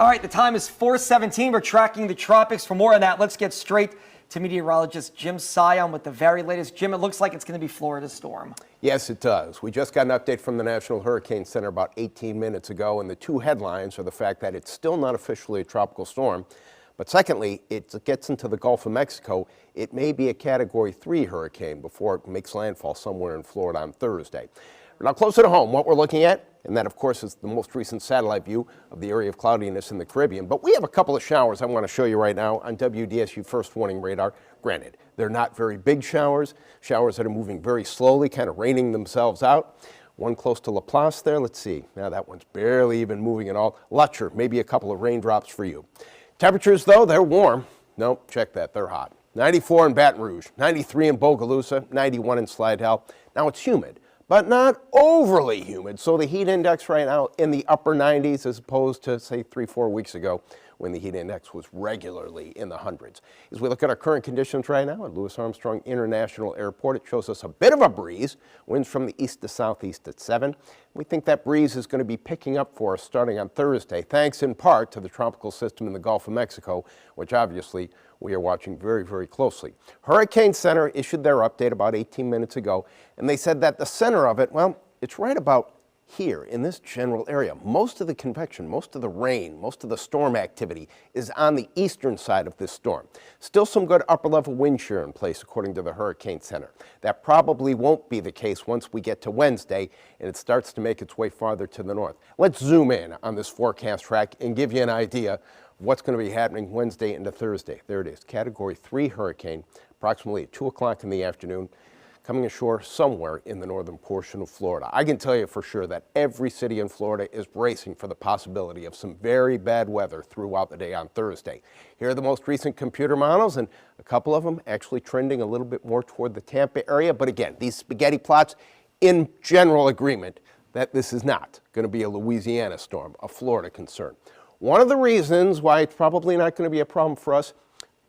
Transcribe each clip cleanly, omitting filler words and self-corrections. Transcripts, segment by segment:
All right, the time is 4:17. We're tracking the tropics. For more on that, let's get straight to meteorologist Jim Sion with the very latest. Jim, it looks like it's going to be Florida's storm. Yes, it does. We just got an update from the National Hurricane Center about 18 minutes ago, and the two headlines are the fact that it's still not officially a tropical storm, but secondly, it gets into the Gulf of Mexico. It may be a Category 3 hurricane before it makes landfall somewhere in Florida on Thursday. Now, closer to home, what we're looking at, and that, of course, is the most recent satellite view of the area of cloudiness in the Caribbean. But we have a couple of showers I want to show you right now on WDSU First Warning Radar. Granted, they're not very big showers that are moving very slowly, kind of raining themselves out. One close to Laplace there. Let's see. Now, that one's barely even moving at all. Lutcher, maybe a couple of raindrops for you. Temperatures, though, they're warm. No, check that. They're hot. 94 in Baton Rouge, 93 in Bogalusa, 91 in Slidell. Now, it's humid, but not overly humid. So the heat index right now in the upper 90s as opposed to, say, 3-4 weeks ago when the heat index was regularly in the hundreds. As we look at our current conditions right now at Louis Armstrong International Airport, it shows us a bit of a breeze, winds from the east to southeast at 7. We think that breeze is going to be picking up for us starting on Thursday, thanks in part to the tropical system in the Gulf of Mexico, which obviously we are watching very, very closely. Hurricane Center issued their update about 18 minutes ago, and they said that the center of it, well, it's right about here in this general area. Most of the convection, most of the rain, most of the storm activity is on the eastern side of this storm. Still some good upper level wind shear in place according to the Hurricane Center. That probably won't be the case once we get to Wednesday and it starts to make its way farther to the north. Let's zoom in on this forecast track and give you an idea of what's going to be happening Wednesday into Thursday. There it is, Category 3 hurricane, approximately at 2 o'clock in the afternoon, coming ashore somewhere in the northern portion of Florida. I can tell you for sure that every city in Florida is bracing for the possibility of some very bad weather throughout the day on Thursday. Here are the most recent computer models, and a couple of them actually trending a little bit more toward the Tampa area. But again, these spaghetti plots in general agreement that this is not going to be a Louisiana storm, a Florida concern. One of the reasons why it's probably not going to be a problem for us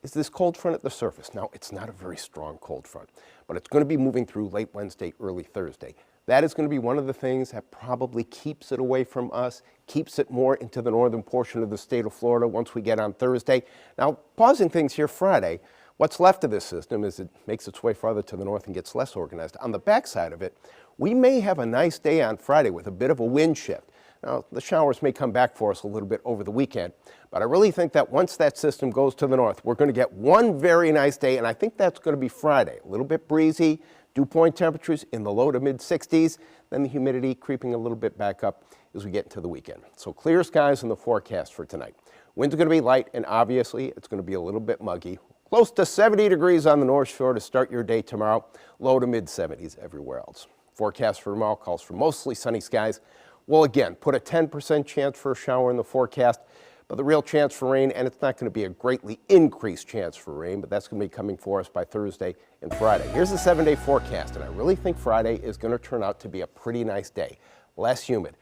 is this cold front at the surface. Now, it's not a very strong cold front, but it's going to be moving through late Wednesday, early Thursday. That is going to be one of the things that probably keeps it away from us, keeps it more into the northern portion of the state of Florida once we get on Thursday. Now, pausing things here Friday, what's left of this system is it makes its way farther to the north and gets less organized. On the backside of it, we may have a nice day on Friday with a bit of a wind shift. Now, the showers may come back for us a little bit over the weekend, but I really think that once that system goes to the north, we're going to get one very nice day, and I think that's going to be Friday. A little bit breezy, dew point temperatures in the low to mid 60s, then the humidity creeping a little bit back up as we get into the weekend. So clear skies in the forecast for tonight. Winds are going to be light, and obviously it's going to be a little bit muggy. Close to 70 degrees on the North Shore to start your day tomorrow, low to mid 70s everywhere else. Forecast for tomorrow calls for mostly sunny skies. We'll again put a 10% chance for a shower in the forecast, but the real chance for rain, and it's not going to be a greatly increased chance for rain, but that's going to be coming for us by Thursday and Friday. Here's the 7-day forecast, and I really think Friday is going to turn out to be a pretty nice day. Less humid,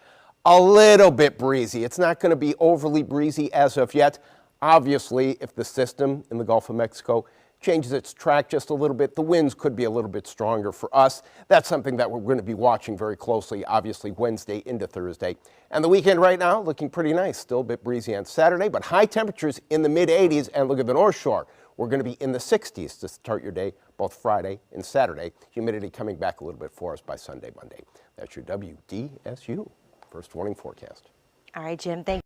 a little bit breezy. It's not going to be overly breezy as of yet. Obviously, if the system in the Gulf of Mexico changes its track just a little bit, the winds could be a little bit stronger for us. That's something that we're going to be watching very closely, obviously Wednesday into Thursday. And the weekend right now looking pretty nice, still a bit breezy on Saturday, but high temperatures in the mid 80s. And look at the North Shore, we're going to be in the 60s to start your day, both Friday and Saturday. Humidity coming back a little bit for us by Sunday, Monday. That's your WDSU First Warning Forecast. All right, Jim, thank you.